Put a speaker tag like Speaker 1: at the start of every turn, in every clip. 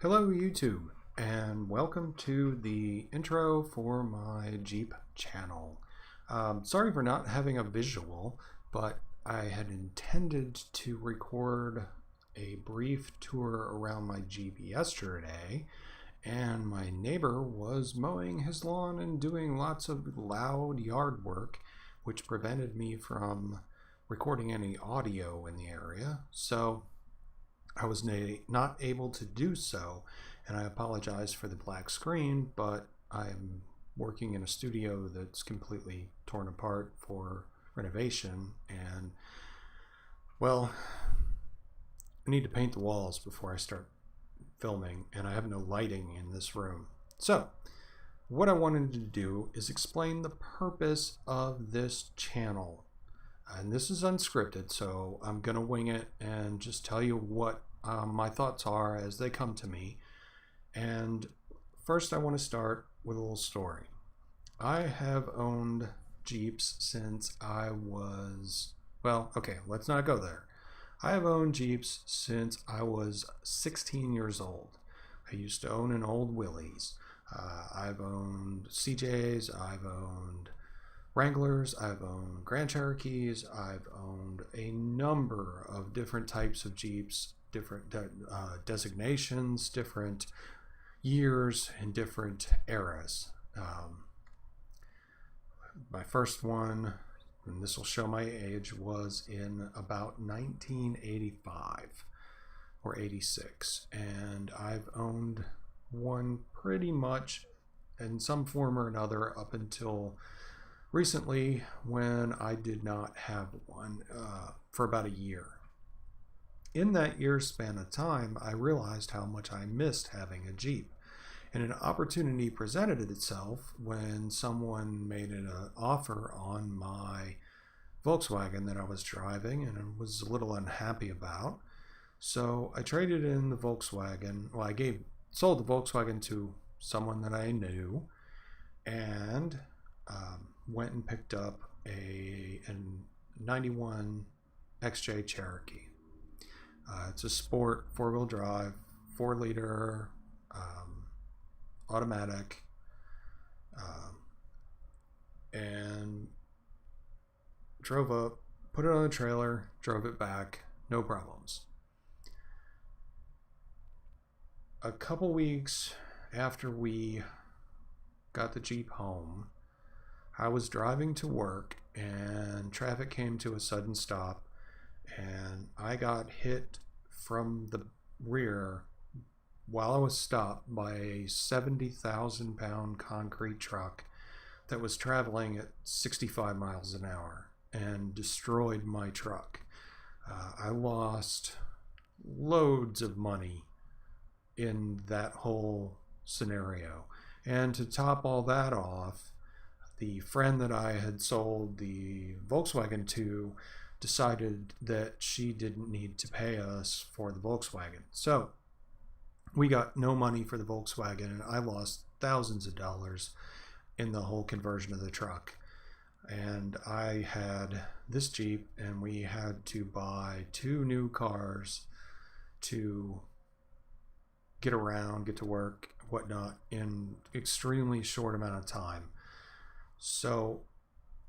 Speaker 1: Hello YouTube, and welcome to the intro for my Jeep channel. Sorry for not having a visual, but I had intended to record a brief tour around my Jeep yesterday, and my neighbor was mowing his lawn and doing lots of loud yard work, which prevented me from recording any audio in the area. So I was not able to do so, and I apologize for the black screen, but I'm working in a studio that's completely torn apart for renovation, and well, I need to paint the walls before I start filming, and I have no lighting in this room. So what I wanted to do is explain the purpose of this channel. And this is unscripted, so I'm gonna wing it and just tell you what my thoughts are as they come to me. And first I want to start with a little story. I have owned Jeeps since I was, well, okay, let's not go there. I have owned Jeeps since I was 16 years old. I used to own an old Willys. I've owned CJs, I've owned Wranglers, I've owned Grand Cherokees, I've owned a number of different types of Jeeps, different designations, different years, and different eras. My first one, and this will show my age, was in about 1985 or 86, and I've owned one pretty much in some form or another up until recently, when I did not have one for about a year. In that year's span of time, I realized how much I missed having a Jeep. And an opportunity presented itself when someone made an offer on my Volkswagen that I was driving and I was a little unhappy about. So I traded in the Volkswagen. Well, sold the Volkswagen to someone that I knew, and went and picked up a 91 XJ Cherokee. It's a sport 4-wheel drive, 4-liter, automatic, and drove up, put it on a trailer, drove it back, no problems. A couple weeks after we got the Jeep home, I was driving to work and traffic came to a sudden stop, and I got hit from the rear while I was stopped by a 70,000 pound concrete truck that was traveling at 65 miles an hour and destroyed my truck. I lost loads of money in that whole scenario. And to top all that off, the friend that I had sold the Volkswagen to decided that she didn't need to pay us for the Volkswagen. So we got no money for the Volkswagen, and I lost thousands of dollars in the whole conversion of the truck. And I had this Jeep, and we had to buy 2 new cars to get around, get to work, whatnot, in extremely short amount of time. So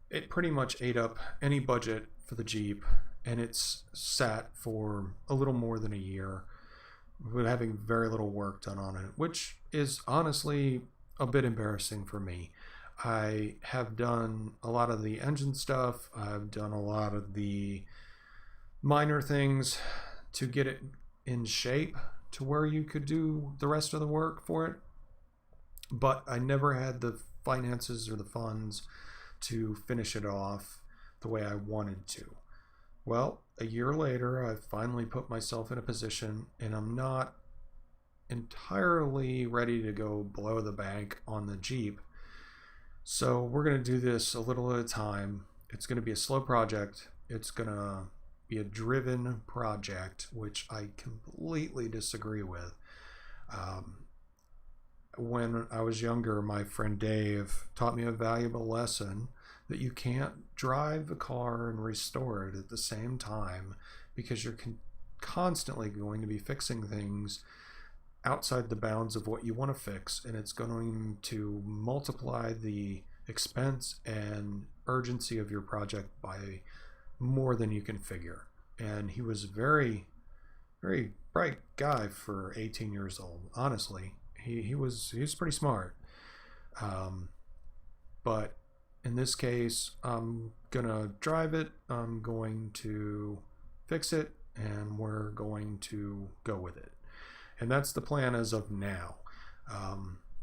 Speaker 1: it pretty much ate up any budget for the Jeep, and it's sat for a little more than a year with having very little work done on it, which is honestly a bit embarrassing for me. I have done a lot of the engine stuff, I've done a lot of the minor things to get it in shape to where you could do the rest of the work for it, but I never had the finances or the funds to finish it off the way I wanted to. Well, a year later, I finally put myself in a position, and I'm not entirely ready to go blow the bank on the Jeep. So we're going to do this a little at a time. It's going to be a slow project. It's going to be a driven project, which I completely disagree with. When I was younger, my friend Dave taught me a valuable lesson that you can't drive a car and restore it at the same time, because you're constantly going to be fixing things outside the bounds of what you want to fix, and it's going to multiply the expense and urgency of your project by more than you can figure. And he was a very, very bright guy for 18 years old. Honestly, he was pretty smart. But in this case, I'm gonna drive it. I'm going to fix it, and we're going to go with it. And that's the plan as of now.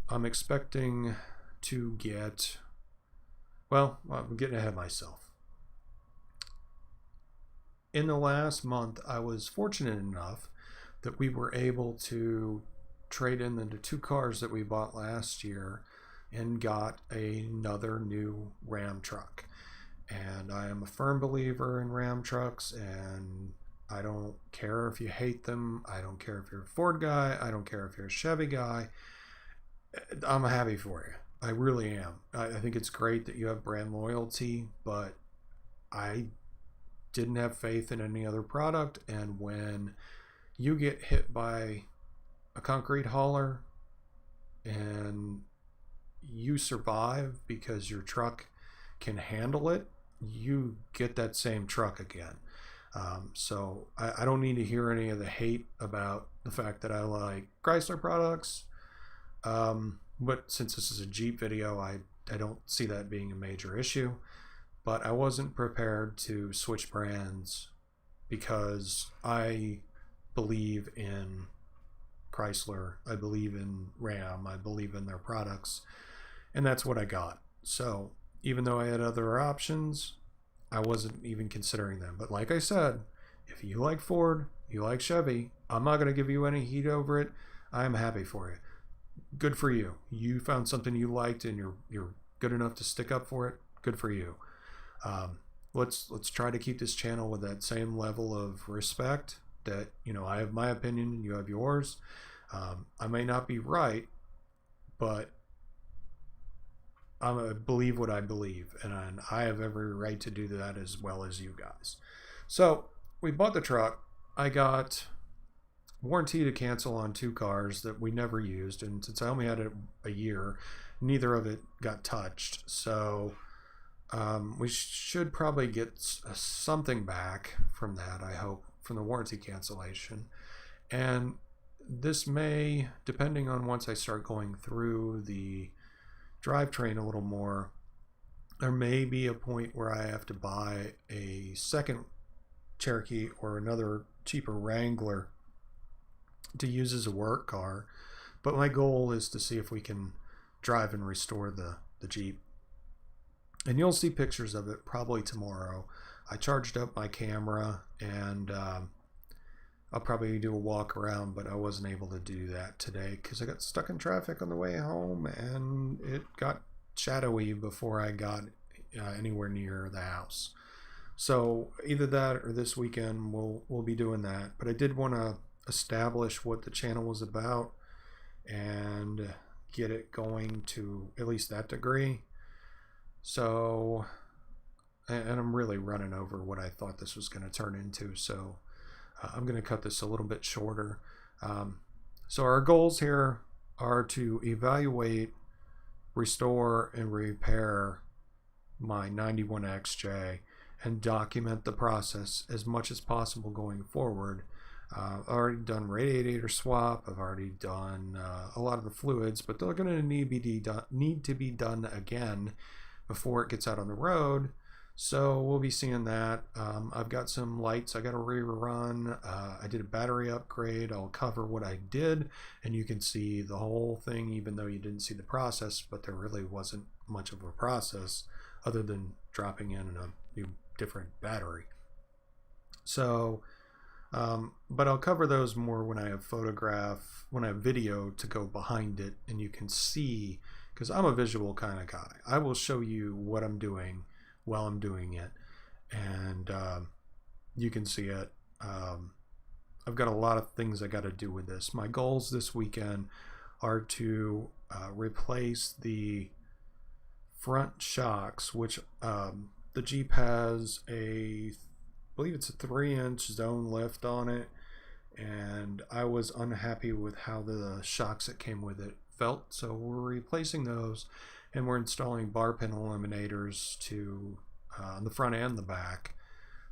Speaker 1: I'm expecting to get, well, I'm getting ahead of myself. In the last month, I was fortunate enough that we were able to trade in the 2 cars that we bought last year and got another new Ram truck. And I am a firm believer in Ram trucks, and I don't care if you hate them. I don't care if you're a Ford guy. I don't care if you're a Chevy guy. I'm happy for you. I really am. I think it's great that you have brand loyalty, but I didn't have faith in any other product. And when you get hit by a concrete hauler and you survive because your truck can handle it, you get that same truck again. So I don't need to hear any of the hate about the fact that I like Chrysler products. But since this is a Jeep video, I don't see that being a major issue. But I wasn't prepared to switch brands because I believe in Chrysler, I believe in Ram, I believe in their products, and that's what I got. So even though I had other options, I wasn't even considering them. But like I said, if you like Ford, you like Chevy, I'm not going to give you any heat over it. I'm happy for you. Good for you. You found something you liked and you're good enough to stick up for it. Good for you. Let's try to keep this channel with that same level of respect that, you know, I have my opinion and you have yours. I may not be right, but I believe what I believe, and I have every right to do that as well as you guys. So we bought the truck. I got warranty to cancel on 2 cars that we never used, and since I only had it a year, neither of it got touched. So we should probably get something back from that, I hope, from the warranty cancellation. And this may, depending on once I start going through the drivetrain a little more, there may be a point where I have to buy a second Cherokee or another cheaper Wrangler to use as a work car. But my goal is to see if we can drive and restore the Jeep. And you'll see pictures of it probably tomorrow. I charged up my camera, and I'll probably do a walk around, but I wasn't able to do that today because I got stuck in traffic on the way home, and it got shadowy before I got anywhere near the house. So either that or this weekend we'll be doing that. But I did want to establish what the channel was about and get it going to at least that degree. So, and I'm really running over what I thought this was going to turn into, so I'm going to cut this a little bit shorter. So our goals here are to evaluate, restore, and repair my 91 XJ and document the process as much as possible going forward. I've already done radiator swap. I've already done a lot of the fluids, but they're going to need to be done again before it gets out on the road. So we'll be seeing that. I've got some lights I got to rerun. I did a battery upgrade. I'll cover what I did, and you can see the whole thing, even though you didn't see the process, but there really wasn't much of a process other than dropping in a new different battery. So, but I'll cover those more when I have video to go behind it, and you can see, because I'm a visual kind of guy. I will show you what I'm doing while I'm doing it, and you can see it. I've got a lot of things I got to do with this. My goals this weekend are to replace the front shocks, which the Jeep has I believe it's a 3-inch zone lift on it, and I was unhappy with how the shocks that came with it felt, so we're replacing those, and we're installing bar pin eliminators to on the front and the back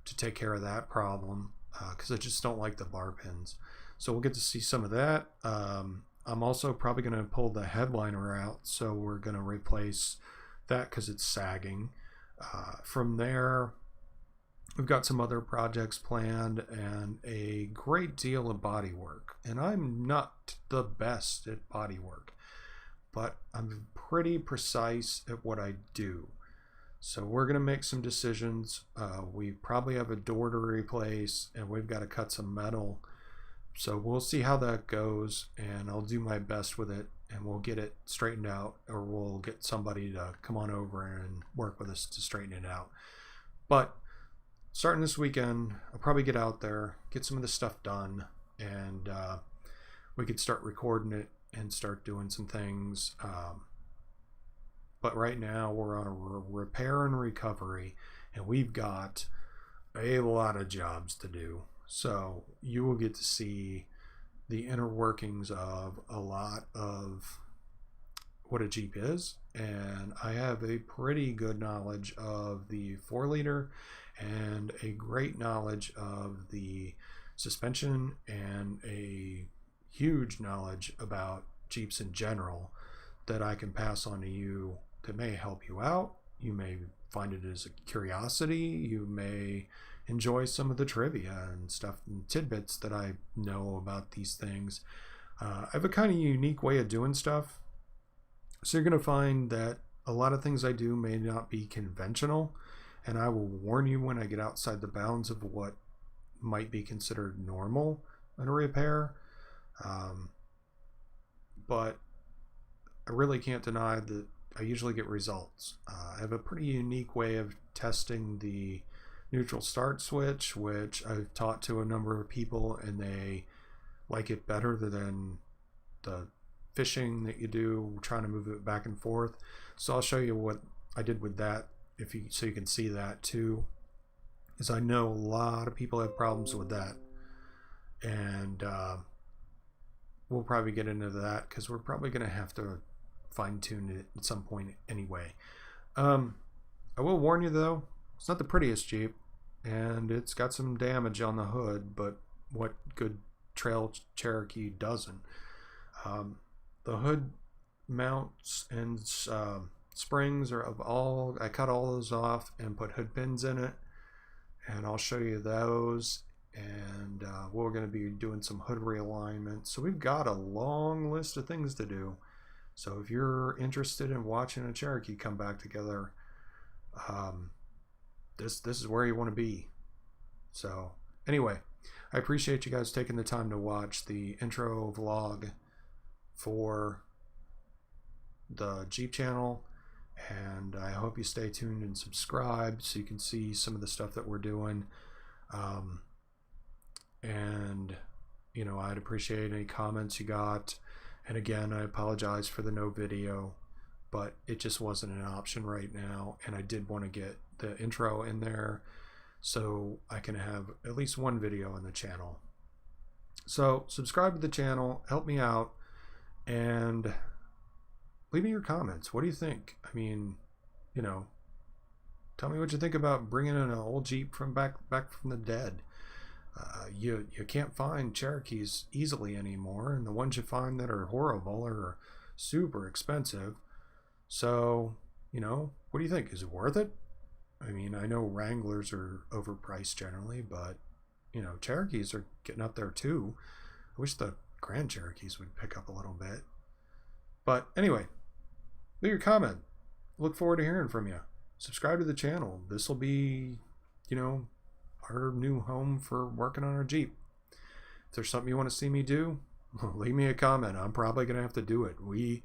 Speaker 1: to take care of that problem, because I just don't like the bar pins. So we'll get to see some of that. I'm also probably going to pull the headliner out, so we're going to replace that because it's sagging. From there, we've got some other projects planned and a great deal of body work. And I'm not the best at body work, but I'm pretty precise at what I do. So we're going to make some decisions. We probably have a door to replace, and we've got to cut some metal. So we'll see how that goes, and I'll do my best with it, and we'll get it straightened out, or we'll get somebody to come on over and work with us to straighten it out. But starting this weekend, I'll probably get out there, get some of the stuff done, and we could start recording it and start doing some things. But right now we're on a repair and recovery, and we've got a lot of jobs to do. So you will get to see the inner workings of a lot of what a Jeep is, and I have a pretty good knowledge of the 4-liter and a great knowledge of the suspension and a huge knowledge about Jeeps in general that I can pass on to you that may help you out. You may find it as a curiosity. You may enjoy some of the trivia and stuff and tidbits that I know about these things. I have a kind of unique way of doing stuff. So you're going to find that a lot of things I do may not be conventional, and I will warn you when I get outside the bounds of what might be considered normal in a repair. But I really can't deny that I usually get results. I have a pretty unique way of testing the neutral start switch, which I've taught to a number of people, and they like it better than the fishing that you do trying to move it back and forth. So I'll show you what I did with that, so you can see that too, because I know a lot of people have problems with that, and we'll probably get into that because we're probably going to have to fine-tune it at some point anyway. I will warn you though, it's not the prettiest Jeep, and it's got some damage on the hood, but what good trail Cherokee doesn't? The hood mounts and springs are I cut all those off and put hood pins in it, and I'll show you those. And we're going to be doing some hood realignment. So we've got a long list of things to do. So if you're interested in watching a Cherokee come back together, this is where you want to be. So anyway, I appreciate you guys taking the time to watch the intro vlog for the Jeep channel, and I hope you stay tuned and subscribe so you can see some of the stuff that we're doing. And you know, I'd appreciate any comments you got. And again, I apologize for the no video, but it just wasn't an option right now, and I did want to get the intro in there so I can have at least one video on the channel. So subscribe to the channel, help me out, and leave me your comments. What do you think? I mean, you know, tell me what you think about bringing in an old Jeep from back from the dead. You can't find Cherokees easily anymore, and the ones you find that are horrible are super expensive. So, you know, what do you think? Is it worth it? I mean, I know Wranglers are overpriced generally, but, you know, Cherokees are getting up there too. I wish the Grand Cherokees would pick up a little bit. But anyway, leave your comment. Look forward to hearing from you. Subscribe to the channel. This will be, you know, our new home for working on our Jeep. If there's something you want to see me do, leave me a comment. I'm probably going to have to do it. We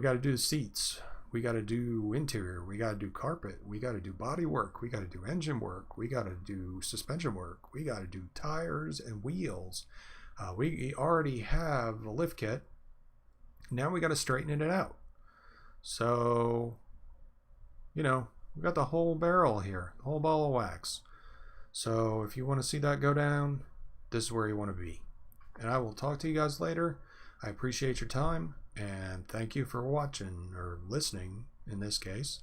Speaker 1: got to do the seats. We got to do interior. We got to do carpet. We got to do body work. We got to do engine work. We got to do suspension work. We got to do tires and wheels. We already have the lift kit. Now we got to straighten it out. So, you know, we got the whole barrel here, the whole ball of wax. So if you want to see that go down, this is where you want to be. And I will talk to you guys later. I appreciate your time, and thank you for watching, or listening in this case.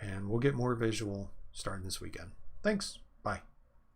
Speaker 1: And we'll get more visual starting this weekend. Thanks. Bye.